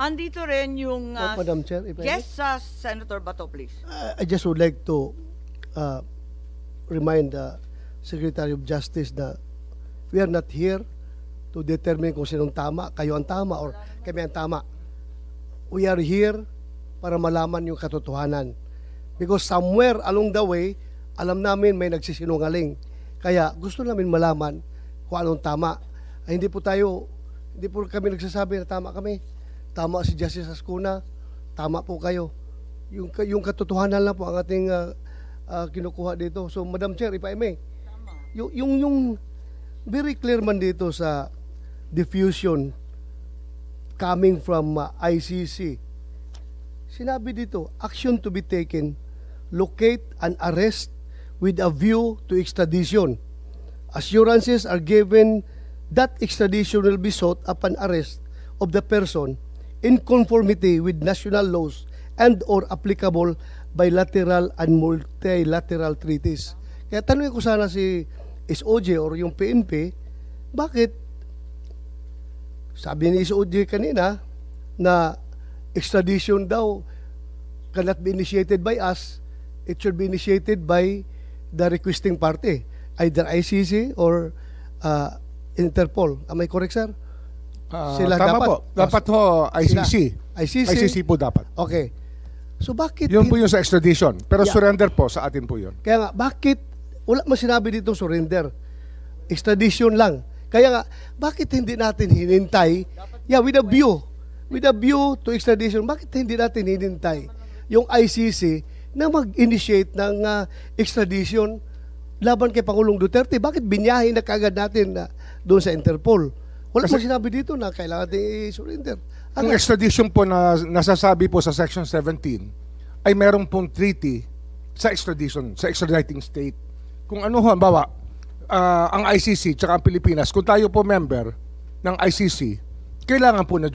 Andito rin yung Madam Chair, if I may. yes, Senator Bato, please. I just would like to remind the Secretary of Justice na we are not here to determine kung sinong tama, kayo ang tama, or kami ang tama. We are here para malaman yung katotohanan. Because somewhere along the way, alam namin may nagsisinungaling. Kaya gusto namin malaman kung anong tama. Ay, hindi po kami nagsasabi na tama kami. Tama si Justice Ascuna, tama po kayo. Yung katotohanan lang po ang ating kinukuha dito. So, Madam Chair, if I may, yung very clear man dito sa diffusion coming from ICC, sinabi dito, action to be taken, locate and arrest with a view to extradition. Assurances are given that extradition will be sought upon arrest of the person in conformity with national laws and or applicable bilateral and multilateral treaties. Kaya tanungin ko sana si SOJ or yung PNP, bakit sabi ni SOJ kanina na extradition daw cannot be initiated by us, it should be initiated by the requesting party, either ICC or Interpol. Am I correct, sir? Sila tama dapat. po. Dapat ho, ICC. ICC po dapat. Okay. So bakit Yun po yung sa extradition. Pero Yeah. surrender po, sa atin po yun. Kaya nga, bakit wala mo sinabi dito surrender? Extradition lang. Kaya nga, bakit hindi natin hinintay? Yeah, with a view to extradition, bakit hindi natin hinintay yung ICC na mag-initiate ng extradition laban kay Pangulong Duterte? Bakit binyahin na kagad natin doon sa Interpol? Wala mo sinabi dito na kailangan natin i-surrender. Ang extradition po na nasasabi po sa Section 17 ay meron pong treaty sa extradition, sa extraditing state. Kung ano ho, bawa, ang ICC tsaka ang Pilipinas, kung tayo po member ng ICC, kailangan po ng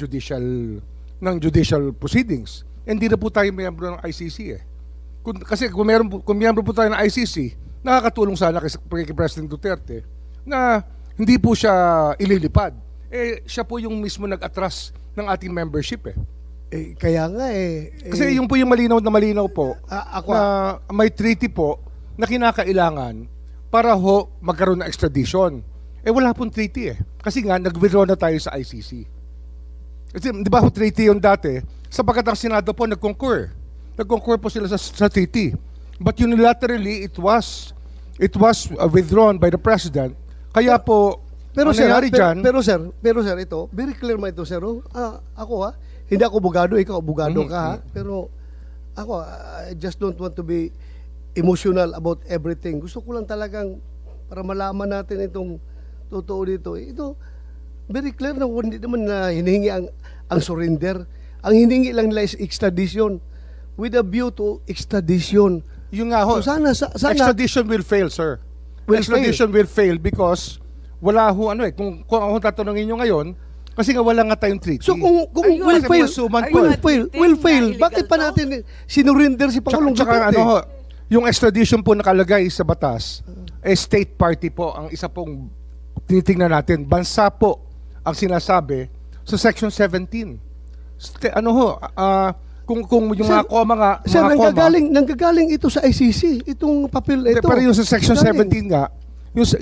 judicial proceedings. Hindi na po tayo member ng ICC eh. Kasi kung member po tayo ng ICC, nakakatulong sana kay President Duterte na hindi po siya ililipad. Siya po yung mismo nag-atras ng ating membership eh. Kaya nga Kasi yung po yung malinaw po ako na may treaty po na kinakailangan para ho magkaroon ng extradition. Wala pong treaty eh. Kasi nga nag-withdraw na tayo sa ICC. Kasi di ba ho treaty yung dati, sapagkat ang Senado po nag-concur. Nag-concur po sila sa treaty. But unilaterally it was withdrawn by the President. Kaya po Pero ang sir, nangyari dyan, pero sir, ito, very clear man ito, sir. Ako hindi ako abogado, ikaw abogado ka ha. Pero ako, I just don't want to be emotional about everything. Gusto ko lang talagang para malaman natin itong totoo dito. Ito, very clear na hindi naman na hinihingi ang surrender. Ang hinihingi lang nila is extradition with a view to extradition. yung nga ho, So sana extradition will fail, sir. Extradition will fail because wala ho kung ako tatanungin nyo ngayon, kasi nga wala nga tayong treaty. So kung will fail, bakit pa natin sinurrender si Pangulong Tsaka Duterte? yung extradition po nakalagay sa batas, state party po ang isa pong tinitingnan natin. Bansa po ang sinasabi sa Section 17. Kung yung Sir, mga koma nga, Sir, mga koma, nanggagaling ito sa ICC, itong papel ito. pero yung sa Section Galing. 17 nga,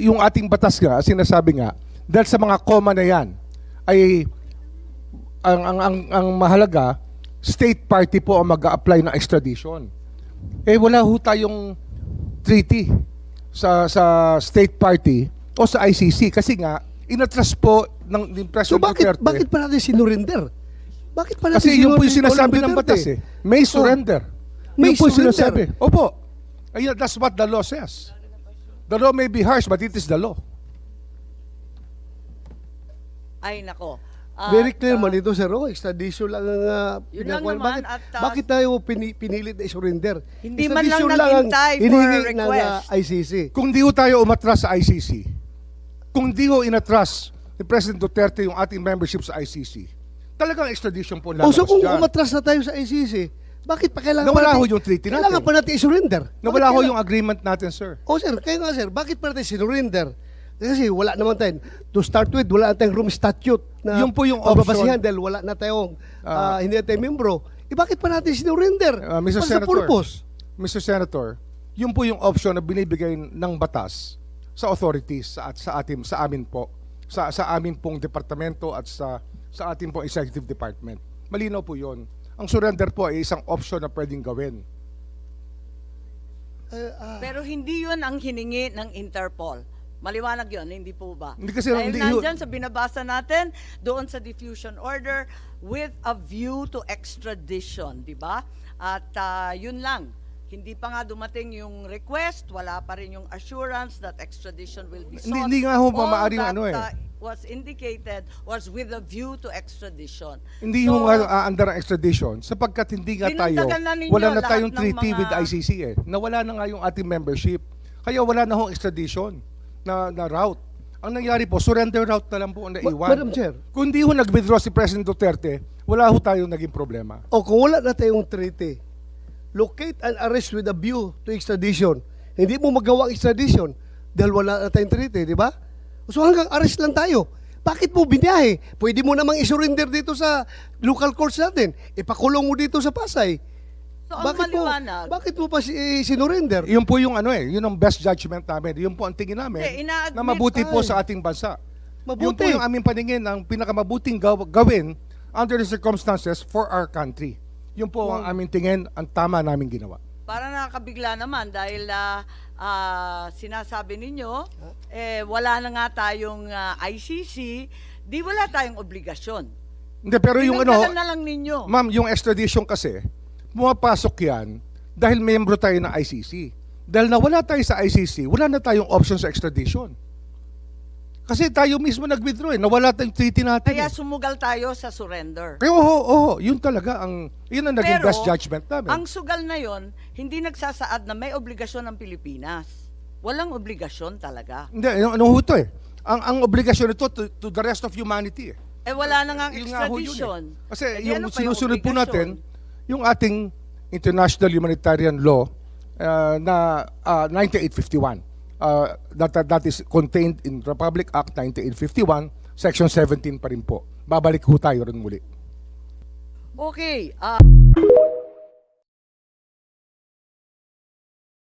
yung ating batas nga, sinasabi nga, dahil sa mga koma na yan, ay ang mahalaga, state party po ang mag-a-apply ng extradition. Wala ho tayong treaty sa state party o sa ICC kasi nga, inatras po ng So President Duterte. bakit pa natin sinurrender? Bakit pa natin Kasi yun po yung sinurrender sinasabi ng Duterte? batas eh. May surrender. May Yun po yung surrender. sinasabi. Opo. Ayun, that's what the law says. The law may be harsh, but it is the law. Ay, nako. Very clear man ito, sir. Extradition lang ang Yun lang pinakuha. naman, Bakit tayo pinilit na isurrender? Hindi man lang Extradition naghintay ang for a hinihingi ng request. ICC. Kung di ho tayo umatras sa ICC, kung di ho inatras ni President Duterte yung ating membership sa ICC, talagang extradition po lalabas So kung dyan. umatras na tayo sa ICC, bakit pa kailangan Nawala pa ho natin, yung treaty natin. Kailangan pa natin isurrender. Nawala ho Bakit yung agreement natin, sir. sir, kaya nga sir, bakit pa natin sinurrender? Kasi wala naman tayo. To start with, wala na tayong room statute na Yun po yung option. pagbabasihan dahil wala na tayong hindi na tayo membro. Bakit pa natin sinurrender? Mr. What's the Senator, purpose? Mr. Senator, yun po yung option na binibigay ng batas sa authorities sa amin po, sa amin pong departamento at sa ating pong executive department. Malinaw po yun. Ang surrender po ay isang option na pwedeng gawin. Pero hindi yun ang hiningi ng Interpol. Maliwanag yun, hindi po ba? Hindi kasi- Dahil hindi nandyan sa binabasa natin, doon sa diffusion order, with a view to extradition, di ba? At yun lang. Hindi pa nga dumating yung request, wala pa rin yung assurance that extradition will be sought. Hindi nga ho All maaaring that, ano eh. was indicated was with a view to extradition. Hindi So, yung under ang extradition sapagkat hindi nga tayo, Dinagdagan na ninyo wala na lahat tayong ng treaty mga- with ICC eh. Nawala na nga yung ating membership. Kaya wala na hong extradition na route. Ang nangyari po, surrender route na lang po ang naiwan. Madam Chair. Kung hindi ho nag-withdraw si President Duterte, wala ho tayong naging problema. O kung wala na tayong treaty, locate and arrest with a view to extradition. Hindi mo magawa ang extradition dahil wala na tayong treaty, di ba? So hanggang arrest lang tayo. Bakit mo biniyahe? Pwede mo namang isurrender dito sa local courts natin. Ipakulong mo dito sa Pasay. So, ang maliwanag, Bakit mo pa sinurrender? Yun po yung yun ang best judgment namin. Yun po ang tingin namin Hindi, ina-admit na mabuti po tayo. sa ating bansa. Mabuti. Yun po yung aming paningin ang pinakamabuting gawin under the circumstances for our country. Yun po ang aming tingin, ang tama naming ginawa. para nakakabigla naman dahil sinasabi ninyo, wala na nga tayong ICC, di wala tayong obligasyon. Hindi, pero yung Dinagdagan na lang ninyo. ma'am, yung extradition kasi, pumapasok yan dahil membro tayo ng ICC. Dahil nawala tayo sa ICC, wala na tayong option sa extradition. Kasi tayo mismo nag-withdraw eh. Nawala tayong treaty natin. Kaya eh. sumugal tayo sa surrender. Kaya yun talaga yun ang naging Pero, best judgment namin. ang sugal na yon, hindi nagsasaad na may obligasyon ng Pilipinas. Walang obligasyon talaga. Hindi, ano ho ito eh. Ang obligasyon ito to the rest of humanity eh. Wala na nga ang Yun nga ho yun extradition. eh. Kasi Eh, di yung ano pa sinusunod po obligasyon? natin, yung ating international humanitarian law na 9851. That is contained in Republic Act 9851, Section 17 pa rin po. Babalik ho tayo rin muli. Okay.